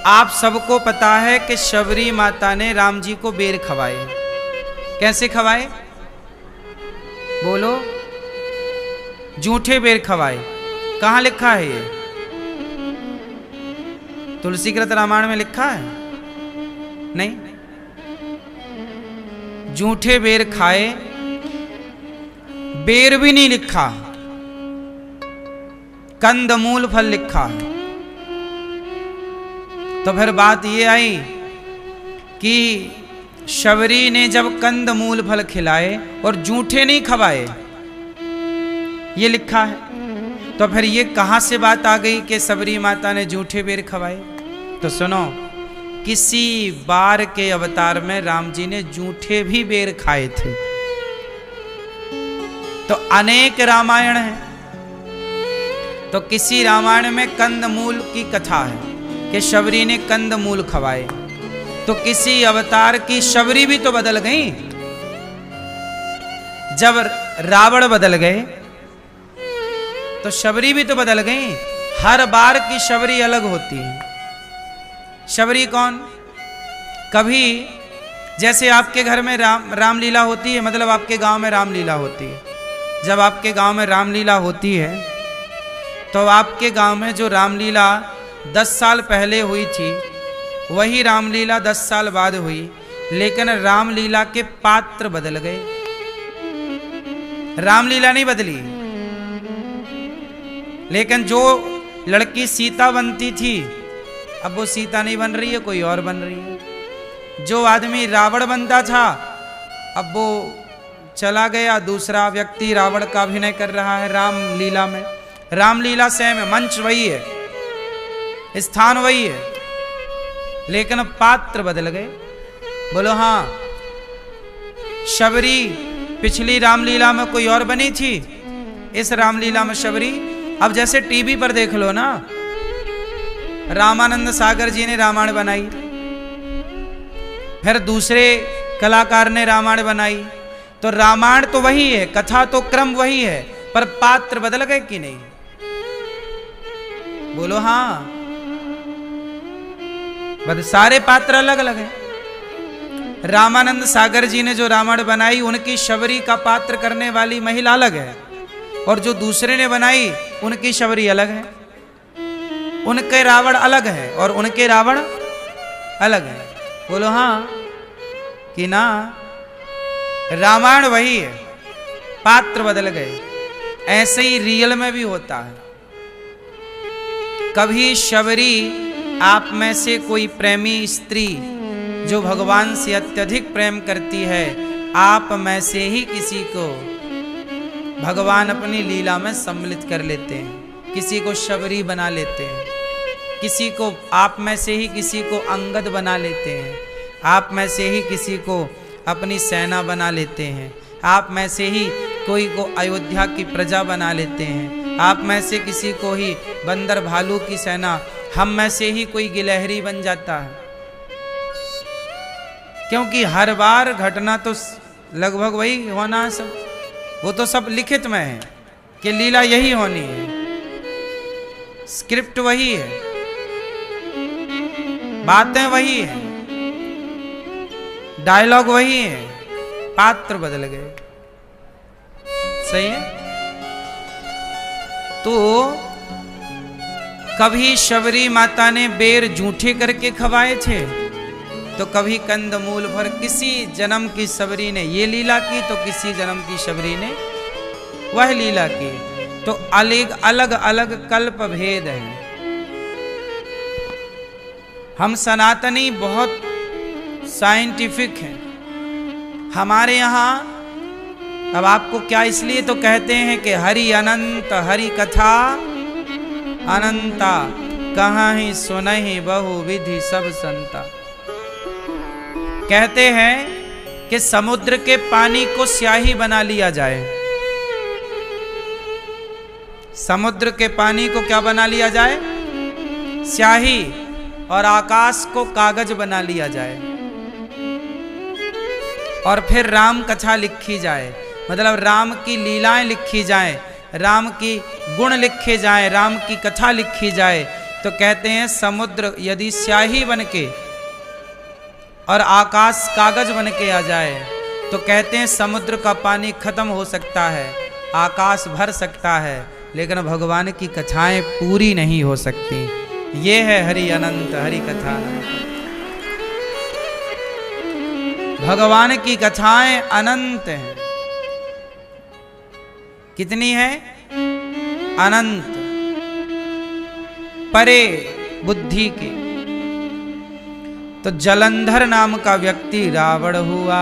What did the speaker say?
आप सबको पता है कि शबरी माता ने राम जी को बेर खवाए। कैसे खवाए? बोलो। जूठे बेर खवाए। कहां लिखा है ये? तुलसीकृत रामायण में लिखा है? नहीं। जूठे बेर खाए, बेर भी नहीं लिखा, कंदमूल फल लिखा है। तो फिर बात ये आई कि शबरी ने जब कंदमूल फल खिलाए और जूठे नहीं खवाए, ये लिखा है, तो फिर ये कहां से बात आ गई कि शबरी माता ने जूठे बेर खवाए? तो सुनो, किसी बार के अवतार में राम जी ने जूठे भी बेर खाए थे। तो अनेक रामायण है, तो किसी रामायण में कंदमूल की कथा है कि शबरी ने कंदमूल खवाए, तो किसी अवतार की शबरी भी तो बदल गई। जब रावण बदल गए तो शबरी भी तो बदल गई। हर बार की शबरी अलग होती है। शबरी कौन? कभी जैसे आपके घर में रामलीला होती है, मतलब आपके गांव में रामलीला होती है। जब आपके गांव में रामलीला होती है तो आपके गांव में जो रामलीला 10 साल पहले हुई थी वही रामलीला 10 साल बाद हुई, लेकिन रामलीला के पात्र बदल गए, रामलीला नहीं बदली। लेकिन जो लड़की सीता बनती थी अब वो सीता नहीं बन रही है, कोई और बन रही है। जो आदमी रावण बनता था अब वो चला गया, दूसरा व्यक्ति रावण का अभिनय कर रहा है रामलीला में। रामलीला सेम है, मंच वही है, स्थान वही है, लेकिन पात्र बदल गए। बोलो हाँ। शबरी पिछली रामलीला में कोई और बनी थी, इस रामलीला में शबरी। अब जैसे टीवी पर देख लो ना, रामानंद सागर जी ने रामायण बनाई, फिर दूसरे कलाकार ने रामायण बनाई, तो रामायण तो वही है, कथा तो क्रम वही है, पर पात्र बदल गए कि नहीं? बोलो हाँ। सारे पात्र अलग अलग हैं। रामानंद सागर जी ने जो रामायण बनाई उनकी शबरी का पात्र करने वाली महिला अलग है, और जो दूसरे ने बनाई उनकी शबरी अलग है। उनके रावण अलग है और उनके रावण अलग है। बोलो हाँ कि ना? रामायण वही है, पात्र बदल गए। ऐसे ही रियल में भी होता है। कभी शबरी आप में से कोई प्रेमी स्त्री जो भगवान से अत्यधिक प्रेम करती है, आप में से ही किसी को भगवान अपनी लीला में सम्मिलित कर लेते हैं, किसी को शबरी बना लेते हैं, किसी को आप में से ही किसी को अंगद बना लेते हैं, आप में से ही किसी को अपनी सेना बना लेते हैं, आप में से ही कोई को अयोध्या की प्रजा बना लेते हैं, आप में से किसी को ही बंदर भालू की सेना, हम में से ही कोई गिलहरी बन जाता है। क्योंकि हर बार घटना तो लगभग वही होना है, सब वो तो सब लिखित में है कि लीला यही होनी है, स्क्रिप्ट वही है, बातें वही है, डायलॉग वही है, पात्र बदल गए। सही है? तो कभी शबरी माता ने बेर जूठे करके खवाए थे, तो कभी कंदमूल भर। किसी जन्म की शबरी ने ये लीला की तो किसी जन्म की शबरी ने वह लीला की। तो अलग अलग अलग कल्प भेद है। हम सनातनी बहुत साइंटिफिक हैं। हमारे यहाँ अब आपको क्या इसलिए तो कहते हैं कि हरि अनंत हरि कथा अनंता, कहाँ ही सुनहि बहु विधि सब संता। कहते हैं कि समुद्र के पानी को स्याही बना लिया जाए। समुद्र के पानी को क्या बना लिया जाए? स्याही। और आकाश को कागज बना लिया जाए, और फिर राम कथा लिखी जाए, मतलब राम की लीलाएं लिखी जाएं, राम की गुण लिखे जाएं, राम की कथा लिखी जाए, तो कहते हैं समुद्र यदि स्याही बन के और आकाश कागज बन के आ जाए तो कहते हैं समुद्र का पानी खत्म हो सकता है, आकाश भर सकता है, लेकिन भगवान की कथाएं पूरी नहीं हो सकती। ये है हरि अनंत, हरि कथा अनंत। भगवान की कथाएं अनंत हैं। कितनी है? अनंत, परे बुद्धि के। तो जलंधर नाम का व्यक्ति रावण हुआ।